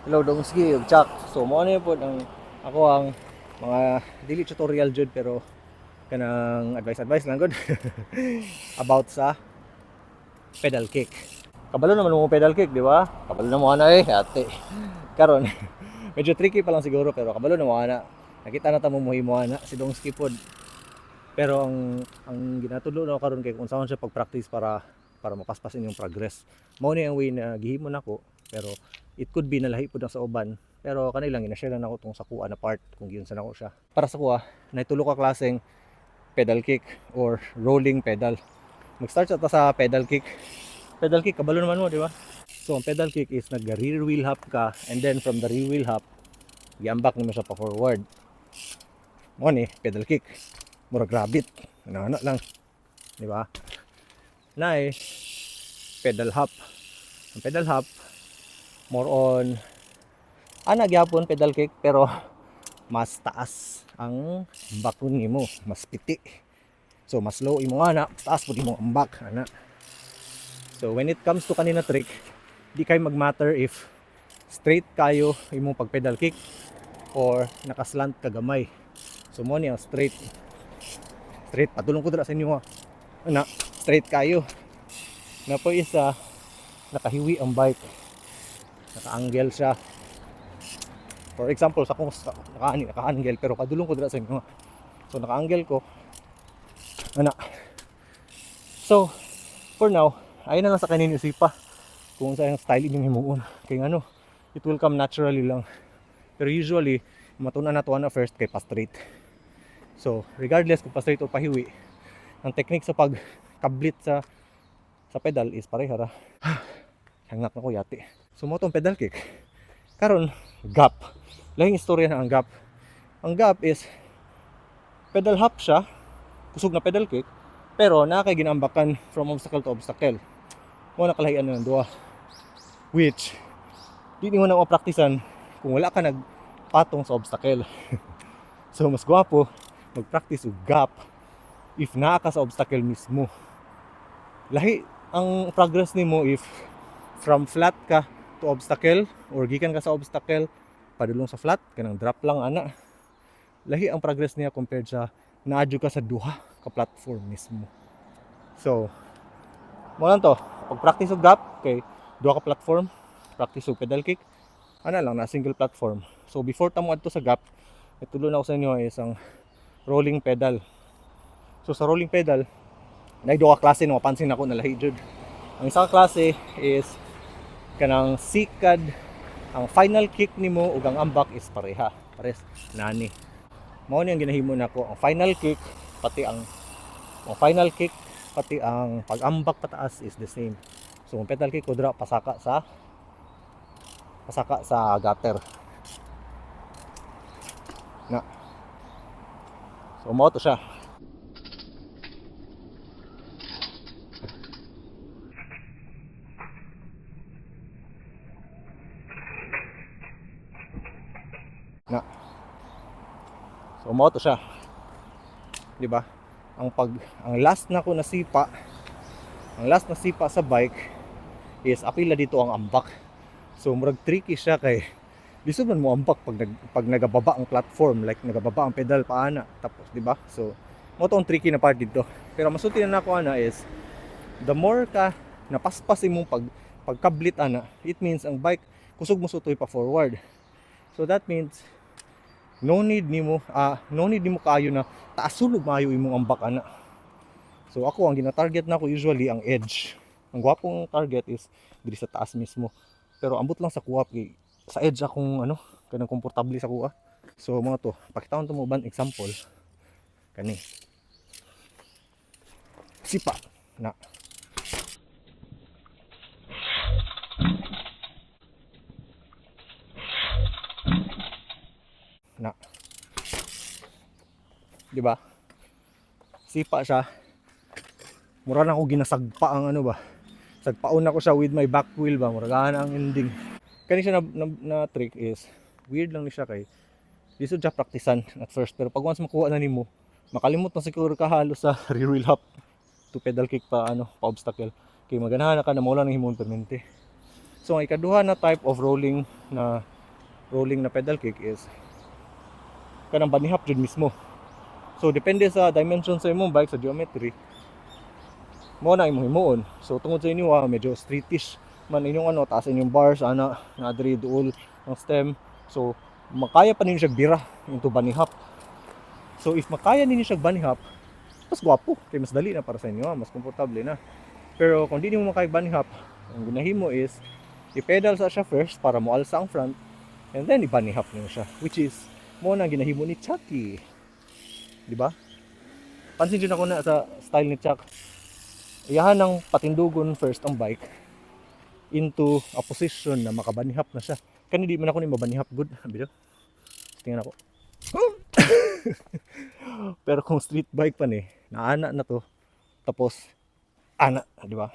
Hello Dongski ug Chak. So mo ano po ang ako ang mga dili tutorial jud pero kanang advice lang gud about sa pedal kick. Kabalo naman mo pedal kick, di ba? Kabalo na mo ana ate. Karon medyo tricky pa lang siguro pero kabalo na mo ana. Nakita na ta mo muhimo ana si Dongski pod. Pero ang ginatulo na karon kay kung saan siya pag-practice para mapaspasin yung progress. Mao ni ang way na gihimo nako pero it could be nalahi pud sa uban. Pero kanilang ina-share na nako tong sa kuha na part kung giyon sa nako siya. Para sa kuha, naitulo ka klaseng pedal kick or rolling pedal. Mag-start sa pedal kick. Pedal kick kabalo naman mo, di ba? So ang pedal kick is nag-rear wheel hop ka and then from the rear wheel hop, giambak nimo siya pa forward. Mo ni pedal kick. Murag rabbit. Ano lang, di ba? Nay pedal hop. Ang pedal hop more on gyapon pedal kick pero mas taas ang bakon nimo, mas piti. So mas low imo ana, taas pud imo ang back ana. So when it comes to kanina trick, di kay magmatter if straight kayo imong pag pedal kick or nakaslant ka gamay. So mo ni ang straight patulong ko dira sa inyo ana, straight kayo. Na po isa nakahiwi ang bike, naka-angle siya. For example, sa kung naka-angle pero padulong ko dira sa inyo. So naka-angle ko. Ana. So, for now, ayun na lang sa kanin isipa kung sa yung style inyong himuon. Kaya ano, it will come naturally lang. Pero usually, matunan na to na first kay pa-straight. So, regardless kung pa-straight o pahiwi, ang technique sa pagkablit sa pedal is pareha ra. Hangak na ko yati. So mo tong pedal kick. Karon gap. Lahing istorya na ang gap. Ang gap is pedal hop siya, kusog na pedal kick, pero nakay ginambakan from obstacle to obstacle. Mo nakalahian na ng duha. Which di mo na mapraktisan kung wala ka nagpatong sa obstacle. So mas gwapo mag-practice og gap if naa ka sa obstacle mismo. Lahi ang progress nimo if from flat ka to obstacle or gikan ka sa obstacle padulong sa flat kanang drop lang ana. Lahi ang progress niya compared sa naadyo ka sa duha ka platform mismo. So mo lang to, pag practice og gap kay duha ka platform, practice og pedal kick ana lang na single platform. So before ta mo adto sa gap, itulo na ko sa inyo is ang rolling pedal. So sa rolling pedal nay duha ka klase no, mapansin ako na lahi jud. Ang isa ka klase is kanang sikad, ang final kick nimo ug ang ambak is pareha, pares nani. Mao ni ang ginahimo nako, ang final kick pati ang pag-ambak pataas is the same. So ang pedal kick ko dra pasaka sa gutter. Na. So mao to siya. Na. So mo to siya. 'Di ba? Ang last na sipa sa bike is apila dito ang ambak. So murag tricky siya kay lisod man mo ambak pag nagababa ang platform, like nagababa ang pedal paana tapos 'di ba? So mo to ang tricky na part dito. Pero masulti na nako ana is the more ka napaspas imong pagkablit ana, it means ang bike kusog mo sutoy pa forward. So that means no need nimo kaayo na taas sulog maayo imong ambak ana. So ako ang gina-target nako usually ang edge. Ang gwapong target is diri sa taas mismo. Pero ambot lang sa kuha kay sa edge akong kanang komportable sa kuha. So mga to, pakitaon to mo ban example. Kani. Sipa na. Na. 'Di ba? Sipa siya. Mura na ako ginasagpa ang sagpaon ako siya with my back wheel ba, mura na ang ending. Kani siya na trick is weird lang ni siya kay di siya praktisan at first, pero pag once makuha na nimo, makalimot na siguro ka halos sa rear wheel hop to pedal kick pa obstacle kay maganahan na ka na mawala nang himong permente. So ang ikaduha na type of rolling na rolling na pedal kick is kanang banihap jud mismo. So depende sa dimension sa imong bike, sa geometry, mo na imong himuon. So tungod sa inyo medyo streetish man inyong taas inyong bars ana na diri duol ang stem. So makaya pa ninyo siya bira into banihap. So if makaya ninyo siya banihap, mas gwapo, kay mas dali na para sa inyo, mas komportable na. Pero kung di nimo makaya banihap, ang ginahimo is i-pedal sa siya first para mo alsa ang front, and then ibanihap niyo siya, which is mo na ginahimo ni Chucky. Di ba? Pansin din ako na sa style ni Chuck. Iyahan ng patindugon first ang bike into a position na makabanihap na siya. Kani di man ako ni mabanihap good. Bitaw. Tingnan ako. Pero kung street bike pa ni, naana na to. Tapos ana, di ba?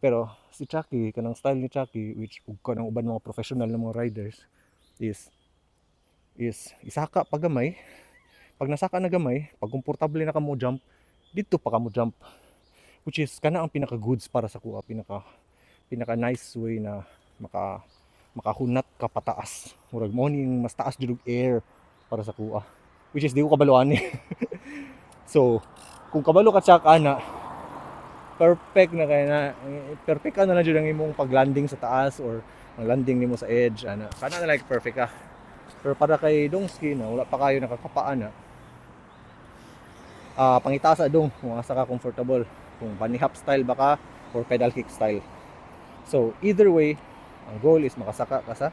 Pero si Chucky, kanang style ni Chucky, which ug kanang uban mga professional na mga riders is isaka pa gamay. Pag nasaka na gamay, pag komportable na ka mo jump, dito pa ka mo jump. Which is kana ang pinaka goods para sa kuha, pinaka nice way na makahunat ka pataas. Murag mo ning mas taas jud air para sa kuha. Which is di ko kabaluan ni. So, kung kabalo ka Chuck ana, perfect na kay na perfect ka na lang jud ang imong paglanding sa taas or ang landing nimo sa edge ana. Kana na like perfect ka. Pero para kay Dongski na wala pa kayo nakakapaan na, pangitaas dong kung asa ka comfortable, kung banihap style baka or pedal kick style. So either way, ang goal is makasaka ka sa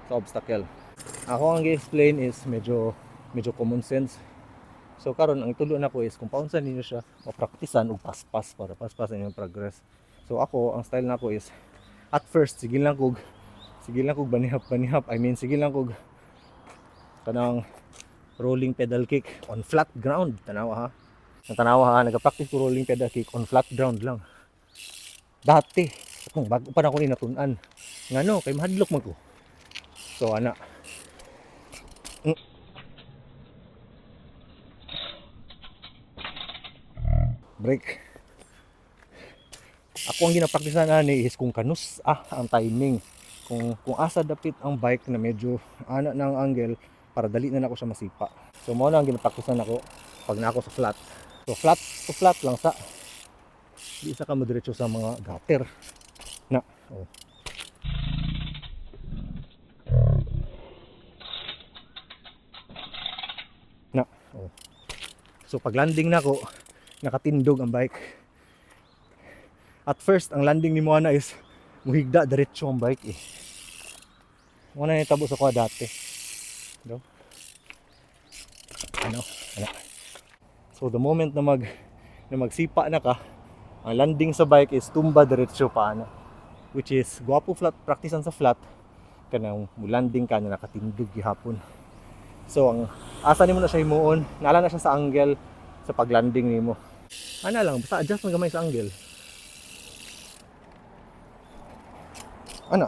obstacle. Ako ang gi-explain is medyo common sense. So karon ang itulo na ko is kung paunsa ninyo siya mapraktisan og paspas para paspasan yung progress. So ako ang style na ko is at first sige lang kog banihap. I mean sige lang kog kanang rolling pedal kick on flat ground. Tanawa ha, nagpa-practice ko rolling pedal kick on flat ground lang. Dati, kung bago pa na ako ni natunan. Ngano, kay mahadlok man ko. So ana. Break. Ako ang ginapraktisan ani is kung kanus ang timing. Kung asa dapit ang bike na medyo ana na ang angle para dali na ako siya masipa. So mo na ang ginapraktisan ako pag na ako sa flat. So flat to flat lang sa di isa ka mo diretso sa mga gutter na So pag landing na ako, nakatindog ang bike. At first ang landing ni mo ana is muhigda diretso ang bike eh. Muna yung tabo sa ko dati. No? Ano? So the moment na magsipa na ka, ang landing sa bike is tumba diretso pa ana. Which is guwapo flat, practicean sa flat kanang landing ka na nakatindog gihapon. So ang asa nimo na siya himuon, naala na siya sa angle sa paglanding nimo. Ana lang, basta adjust man gamay sa angle. Ana.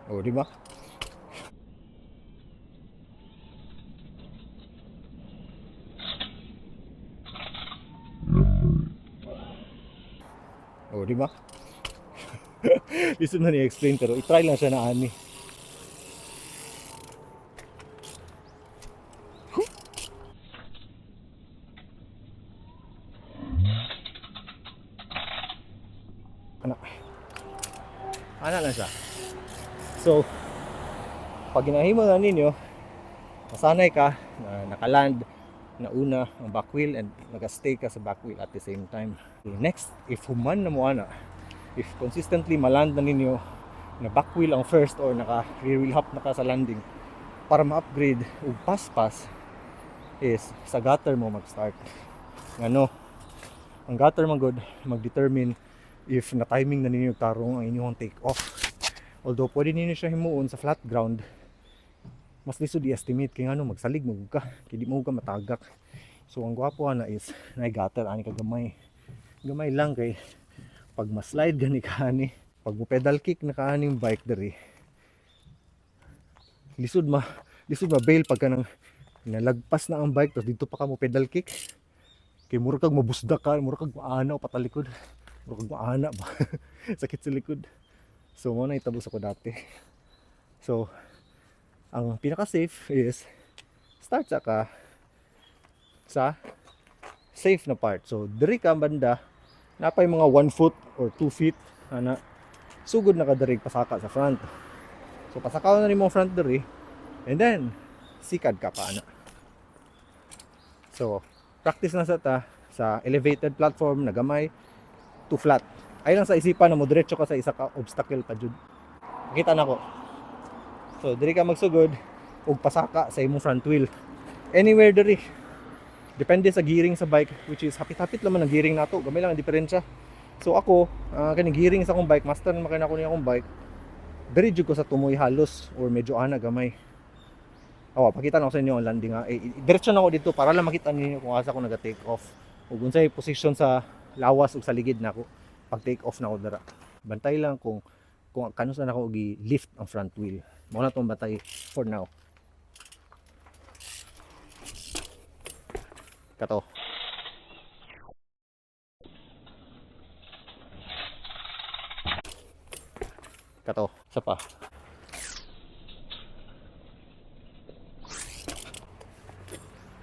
Oh, di ba? Oh, di ba? Listen na ni-explain pero i-try lang siya na ani. Ana lang siya. So, pag ginahimo na ninyo, masanay ka na nakaland na una ang back wheel and nag-stay ka sa back wheel at the same time. Next, if human na mo ana, if consistently maland na ninyo na back wheel ang first or naka rear wheel hop na ka sa landing, para ma-upgrade og pas-pas is sa gutter mo mag-start. Ngano, ang gutter man good mag-determine if na timing na ninyo tarong ang inyong take off. Although pwede ninyo siya himuon sa flat ground, mas lisod i-estimate kay ngano magsalig mo ka, kay di mo ka matagak. So ang gwapo na is na gutter ani ka gamay lang kay pag ma-slide gani ka ani, pag mo pedal kick na kaaning bike diri, lisod ma bail pagka nang nalagpas na ang bike tapos dito pa ka mo pedal kick, kay murag kag mabusda ka, murag kag maana o patalikod, murag kag maana ba sakit sa likod. So mo na itabos ako dati. So Ang pinaka safe is start sa safe na part. So diri ka banda napay mga 1 foot or 2 feet ana sugod na ka diri pasaka sa front. So pasakaw na nimo front diri and then sikad ka pa ana. So practice na sa ta sa elevated platform na gamay to flat. Ay lang sa isipan na mo diretso ka sa isa ka obstacle pa jud. Nakita na ko. So diri ka magsugod og pasaka sa imong front wheel. Anywhere diri. Depende sa gearing sa bike, which is hapit-hapit lang man ang gearing nato, gamay lang ang diferensya. So ako, kaning gearing sa akong bike, master na makina ko niya akong bike. Diri jud ko sa tumoy halos or medyo ana gamay. Awa, pakita na ko sa inyo ang landing ha. Diretso na ako dito para lang makita niyo kung asa ko naga-take off. Ug unsay position sa lawas ug sa ligid nako pag take off na ako dira. Bantay lang kung kano sa nako gi-lift ang front wheel. Mao na tong bantay for now. Kato. Kato, isa pa.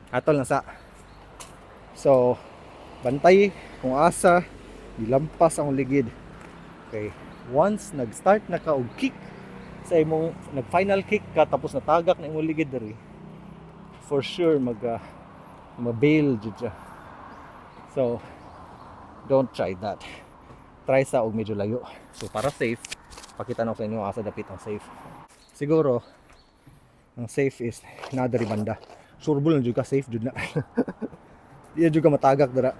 Atol na sa. So, bantay kung asa dilampas ang ligid. Okay. Once nag-start na ka og kick sa imong nag-final kick ka tapos natagak na imong ligid diri, for sure mabail jud siya. So, don't try that. Try sa og medyo layo. So, para safe, pakita na ko sa inyo asa dapit ang safe. Siguro, ang safe is na diri banda. Sureball na jud ka safe jud na. Di jud ka matagak dira.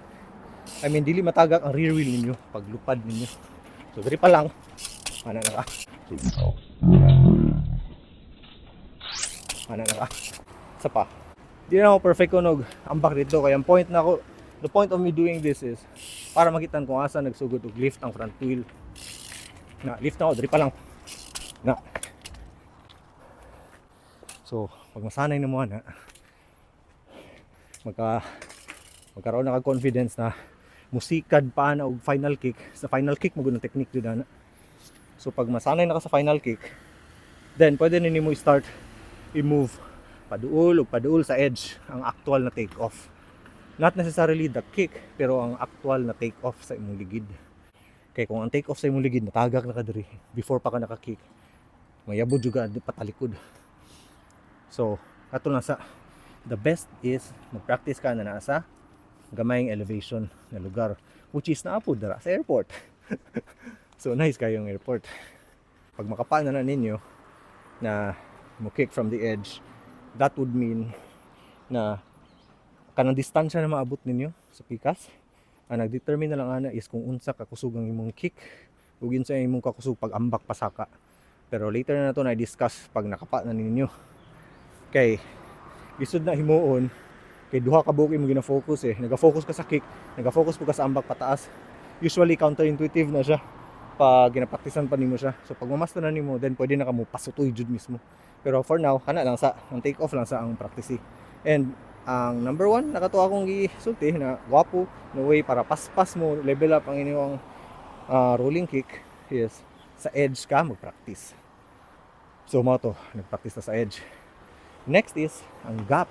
I mean, dili matagak ang rear wheel ninyo pag lupad ninyo. So, diri pa lang. Ana na ka. Ana na ka. Isa pa. Di na ako perfect kunog ambak dito kaya ang point na ako, the point of me doing this is para makitan kung asa nagsugod og lift ang front wheel. Na lift na ako diri pa lang. Na. So, pag masanay na mo ana, magkaroon na ka confidence na musikad pa na og final kick. Sa final kick mo gud technique jud ana. So pag masanay na ka sa final kick, then pwede na nimo i-start i-move paduol sa edge ang actual na take off. Not necessarily the kick, pero ang actual na take off sa imong ligid. Kaya kung ang take off sa imong ligid natagak na ka diri before pa ka naka-kick, mayabod juga patalikod. So, ato na sa the best is mag-practice ka na nasa gamayng elevation na lugar, which is naapod dara sa airport. So nice kayong airport. Pag makapa na ninyo na mo kick from the edge, that would mean na kanang distansya na maabot ninyo sa pikas. Ang nagdetermine na lang ana is kung unsa ka kusog ang imong kick ug unsa imong kakusog pag ambak pasaka. Pero later na nato na i-discuss pag nakapa na ninyo. Kay lisod na himuon kay duha ka buok imong gina-focus Naga-focus ka sa kick, naga-focus po ka sa ambak pataas. Usually counterintuitive na siya pag ginapraktisan pa nimo siya. So pag mamaster na nimo, then pwede na ka mo pasutoy jud mismo. Pero for now, kana lang sa ang take off lang sa ang practice. And ang number 1 nakato akong gisulti na gwapo no way para paspas mo level up ang inyong rolling kick is sa edge ka mag-practice. So mo to, nag-practice na sa edge. Next is ang gap.